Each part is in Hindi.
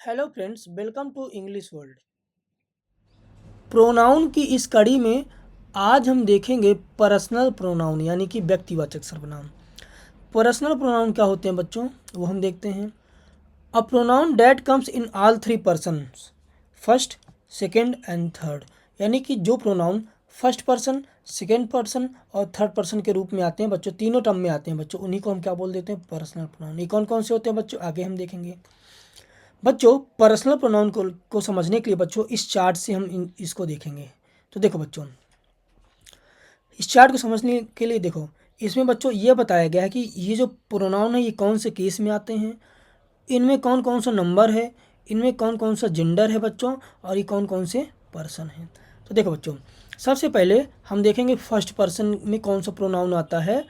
Hello friends, welcome to English world. Pronoun की इस कड़ी में आज हम देखेंगे पर्सनल प्रोनाउन यानी कि व्यक्तिवाचक सर्वनाम। पर्सनल प्रोनाउन क्या होते हैं बच्चों, वो हम देखते हैं। A pronoun that comes in all three persons, first, second and third. यानी कि जो pronoun first person, second person और थर्ड पर्सन के रूप में आते हैं बच्चों, तीनों टर्म में आते हैं बच्चों, उन्हीं को हम क्या बोल देते हैं, पर्सनल प्रोनाउन। ये कौन कौन से होते हैं बच्चों, आगे हम देखेंगे। बच्चों पर्सनल प्रोनाउन को समझने के लिए बच्चों इस चार्ट से हम इसको देखेंगे। तो देखो बच्चों, इस चार्ट को समझने के लिए देखो, इसमें बच्चों ये बताया गया है कि ये जो प्रोनाउन है ये कौन से केस में आते हैं, इनमें कौन कौन सा नंबर है, इनमें कौन कौन सा जेंडर है बच्चों, और ये कौन कौन से पर्सन हैं। तो देखो बच्चों, सबसे पहले हम देखेंगे फर्स्ट पर्सन में कौन सा प्रोनाउन आता है।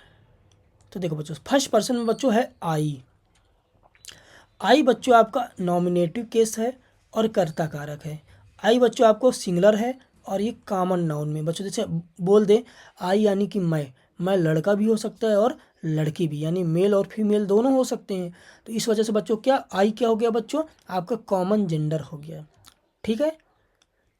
तो देखो बच्चों, फर्स्ट पर्सन में बच्चों है आई। आई बच्चों आपका नॉमिनेटिव केस है और कर्ता कारक है। आई बच्चों आपको सिंगुलर है और ये कॉमन नाउन में बच्चों, जैसे बोल दे आई यानी कि मैं लड़का भी हो सकता है और लड़की भी, यानी मेल और फीमेल दोनों हो सकते हैं। तो इस वजह से बच्चों क्या आई क्या हो गया बच्चों, आपका कॉमन जेंडर हो गया। ठीक है।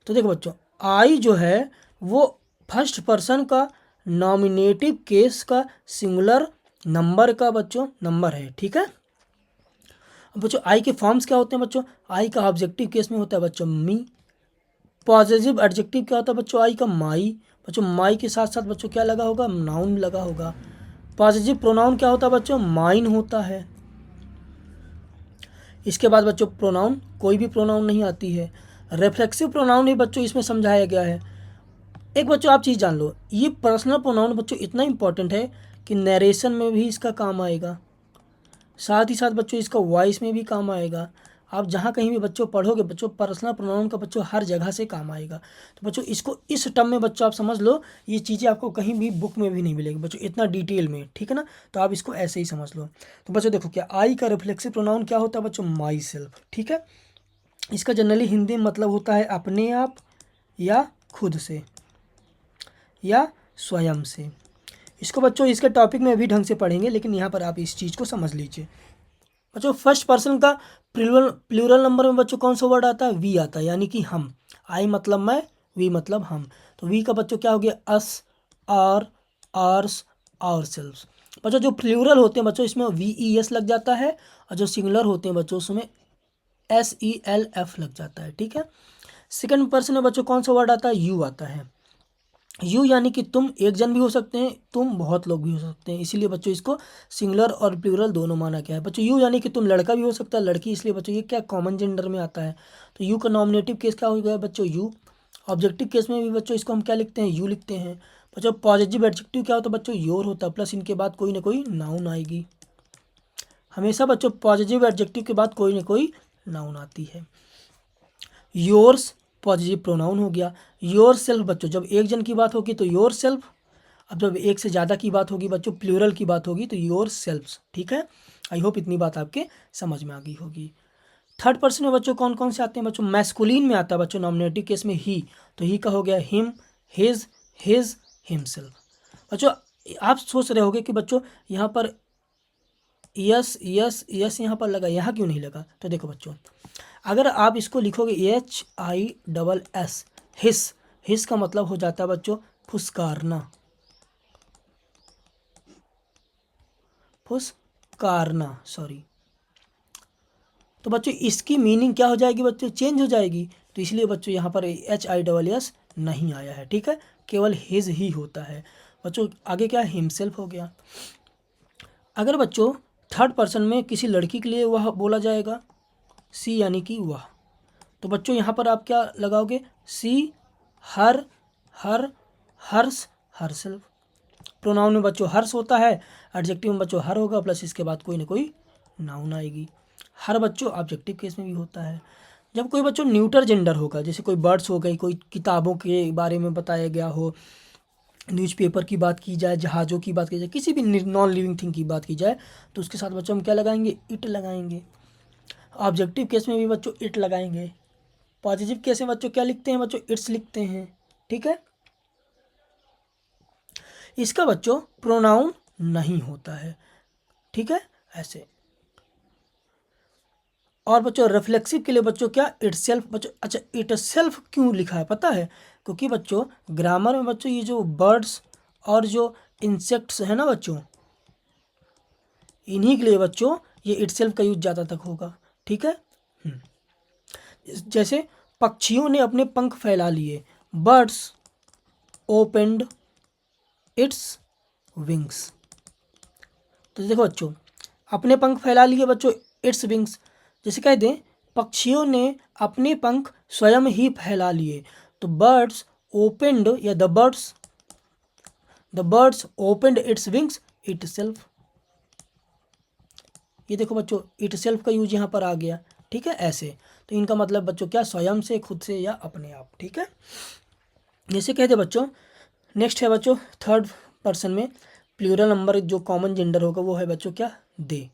तो देखो बच्चों, आई जो है वो फर्स्ट पर्सन का नॉमिनेटिव केस का सिंगुलर नंबर का बच्चों नंबर है। ठीक है। अब बच्चों आई के फॉर्म्स क्या होते हैं बच्चों, आई का ऑब्जेक्टिव केस में होता है बच्चों मी। पॉजिटिव एडजेक्टिव क्या होता है बच्चों, आई का माई। बच्चों माई के साथ साथ बच्चों क्या लगा होगा, नाउन लगा होगा। पॉजिटिव प्रोनाउन क्या होता है बच्चों, माइन होता है। इसके बाद बच्चों प्रोनाउन कोई भी प्रोनाउन नहीं आती है। रिफ्लेक्सिव प्रोनाउन ही बच्चों इसमें समझाया गया है। एक बच्चों आप चीज़ जान लो, ये पर्सनल प्रोनाउन बच्चों इतना इंपॉर्टेंट है कि नरेशन में भी इसका काम आएगा, साथ ही साथ बच्चों इसका वॉइस में भी काम आएगा। आप जहाँ कहीं भी बच्चों पढ़ोगे बच्चों, पर्सनल प्रोनाउन का बच्चों हर जगह से काम आएगा। तो बच्चों इसको इस टर्म में बच्चों आप समझ लो, ये चीज़ें आपको कहीं भी बुक में भी नहीं मिलेगी बच्चों इतना डिटेल में। ठीक है ना, तो आप इसको ऐसे ही समझ लो। तो बच्चों देखो, क्या आई का रिफ्लेक्सिव प्रोनाउन क्या होता है बच्चों, माई सेल्फ। ठीक है। इसका जनरली हिंदी में मतलब होता है अपने आप, या खुद से, या स्वयं से। इसको बच्चों इसके टॉपिक में अभी ढंग से पढ़ेंगे, लेकिन यहाँ पर आप इस चीज़ को समझ लीजिए। बच्चों फर्स्ट पर्सन का प्लूरल प्लूरल नंबर में बच्चों कौन सा वर्ड आता है, वी आता है, यानी कि हम। आई मतलब मैं, वी मतलब हम। तो वी का बच्चों क्या हो गया, अस, आर, आर्स, आवर सेल्व्स। बच्चों जो प्लूरल होते हैं बच्चों इसमें वी ई एस लग जाता है, और जो सिंगुलर होते हैं बच्चों उसमें एस ई एल एफ लग जाता है। ठीक है। सेकंड पर्सन में बच्चों कौन सा वर्ड आता है, यू आता है। यू यानी कि तुम एक जन भी हो सकते हैं, तुम बहुत लोग भी हो सकते हैं, इसीलिए बच्चों इसको सिंगुलर और प्लूरल दोनों माना गया है। बच्चों यू यानी कि तुम लड़का भी हो सकता है, लड़की, इसलिए बच्चों ये क्या कॉमन जेंडर में आता है। तो यू का नॉमिनेटिव केस क्या हो गया बच्चों, यू। ऑब्जेक्टिव केस में भी बच्चों इसको हम क्या लिखते हैं, यू लिखते हैं। बच्चों पॉजिटिव एडजेक्टिव क्या होता है बच्चों, योर होता है, प्लस इनके बाद कोई ना कोई नाउन आएगी। हमेशा बच्चों पॉजिटिव एडजेक्टिव के बाद कोई ना कोई नाउन आती है। योर्स पॉजिटिव प्रोनाउन हो गया। योर सेल्फ बच्चों जब एक जन की बात होगी तो योर सेल्फ, अब जब एक से ज़्यादा की बात होगी बच्चों, प्लूरल की बात होगी तो योर सेल्फ्स। ठीक है। आई होप इतनी बात आपके समझ में आ गई होगी। थर्ड पर्सन में बच्चों कौन कौन से आते हैं बच्चों, मैस्कुलिन में आता है बच्चों नॉमिनेटिव केस में ही। तो ही का हो गया हिम, हिज, हिमसेल्फ। बच्चों आप सोच रहे होगे कि बच्चों यहाँ पर यस यस यस यहाँ पर लगा, यहाँ क्यों नहीं लगा। तो देखो बच्चों, अगर आप इसको लिखोगे HISS, हिस का मतलब हो जाता है बच्चों फुसकारना, फुसकारना, सॉरी। तो बच्चों इसकी मीनिंग क्या हो जाएगी बच्चों, चेंज हो जाएगी। तो इसलिए बच्चों यहाँ पर HISS नहीं आया है। ठीक है, केवल हिज ही होता है बच्चों। आगे क्या, हिमसेल्फ हो गया। अगर बच्चों थर्ड पर्सन में किसी लड़की के लिए वह बोला जाएगा, सी यानी कि वह, तो बच्चों यहाँ पर आप क्या लगाओगे, सी, हर, हर, हर्ष, हरसेल्फ। प्रोनाउन में बच्चों हर्ष होता है, एडजेक्टिव में बच्चों हर होगा, प्लस इसके बाद कोई ना कोई नाउन आएगी। हर बच्चों ऑब्जेक्टिव केस में भी होता है। जब कोई बच्चों न्यूटर जेंडर होगा, जैसे कोई बर्ड्स हो गई, कोई किताबों के बारे में बताया गया हो, न्यूज़पेपर की बात की जाए, जहाज़ों की बात की जाए, किसी भी नॉन लिविंग थिंग की बात की जाए, तो उसके साथ बच्चों हम क्या लगाएंगे, इट लगाएंगे। ऑब्जेक्टिव केस में भी बच्चों इट लगाएंगे। पॉजिटिव केस में बच्चों क्या लिखते हैं बच्चों, इट्स लिखते हैं। ठीक है। इसका बच्चों प्रोनाउन नहीं होता है। ठीक है, ऐसे। और बच्चों रिफ्लेक्सिव के लिए बच्चों क्या इटसेल्फ बच्चों, अच्छा इटसेल्फ क्यों लिखा है पता है? क्योंकि बच्चों ग्रामर में बच्चों ये जो बर्ड्स और जो इंसेक्ट्स है ना बच्चों, इन्हीं के लिए बच्चों ये इटसेल्फ का यूज ज़्यादा तक होगा। ठीक है। जैसे पक्षियों ने अपने पंख फैला लिए, बर्ड्स ओपेंड इट्स विंग्स। तो देखो बच्चों, अपने पंख फैला लिए बच्चों, इट्स विंग्स। जैसे कह दें पक्षियों ने अपने पंख स्वयं ही फैला लिए, तो बर्ड्स ओपेंड या the birds opened its wings it self. ये देखो बच्चों इट सेल्फ का यूज यहाँ पर आ गया। ठीक है, ऐसे तो इनका मतलब बच्चों क्या, स्वयं से, खुद से या अपने आप। ठीक है, जैसे कहते बच्चों नेक्स्ट है बच्चों थर्ड पर्सन में प्लूरल नंबर जो कॉमन जेंडर होगा वो है बच्चों क्या, दे।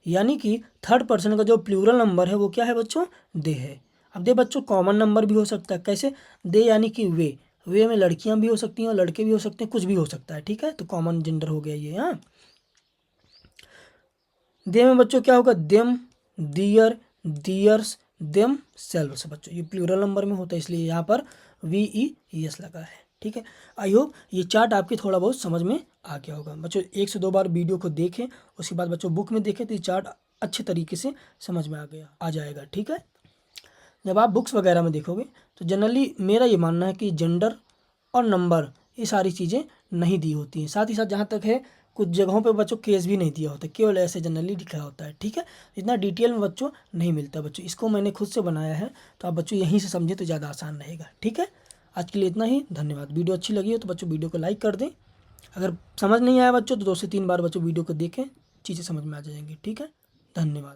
यानी कि थर्ड पर्सन का जो प्लूरल नंबर है वो क्या है बच्चों, दे है। अब दे बच्चों कॉमन नंबर भी हो सकता है, कैसे? दे यानी कि वे में लड़कियां भी हो सकती हैं और लड़के भी हो सकते हैं, कुछ भी हो सकता है। ठीक है, तो कॉमन जेंडर हो गया ये। हाँ, दे में बच्चों क्या होगा, देम, दियर, दियर्स, देम सेल्व्स। बच्चों ये प्लूरल नंबर में होता है, इसलिए यहाँ पर VES लगा है। ठीक है, आई होप ये चार्ट आपके थोड़ा बहुत समझ में आ गया होगा। बच्चों 1 से 2 बार वीडियो को देखें, उसके बाद बच्चों बुक में देखें तो ये चार्ट अच्छे तरीके से समझ में आ जाएगा। ठीक है, जब आप बुक्स वगैरह में देखोगे तो जनरली मेरा ये मानना है कि जेंडर और नंबर ये सारी चीज़ें नहीं दी होती हैं। साथ ही साथ जहाँ तक है कुछ जगहों पे बच्चों केस भी नहीं दिया होता, केवल ऐसे जनरली लिखा होता है। ठीक है, इतना डिटेल में बच्चों नहीं मिलता। बच्चों इसको मैंने खुद से बनाया है, तो आप बच्चों यहीं से समझे तो ज़्यादा आसान रहेगा। ठीक है, आज के लिए इतना ही, धन्यवाद। वीडियो अच्छी लगी हो तो बच्चों वीडियो को लाइक कर दें। अगर समझ नहीं आया बच्चों तो 2 से 3 बार बच्चों वीडियो को देखें, चीज़ें समझ में आ जाएंगी। ठीक है, धन्यवाद।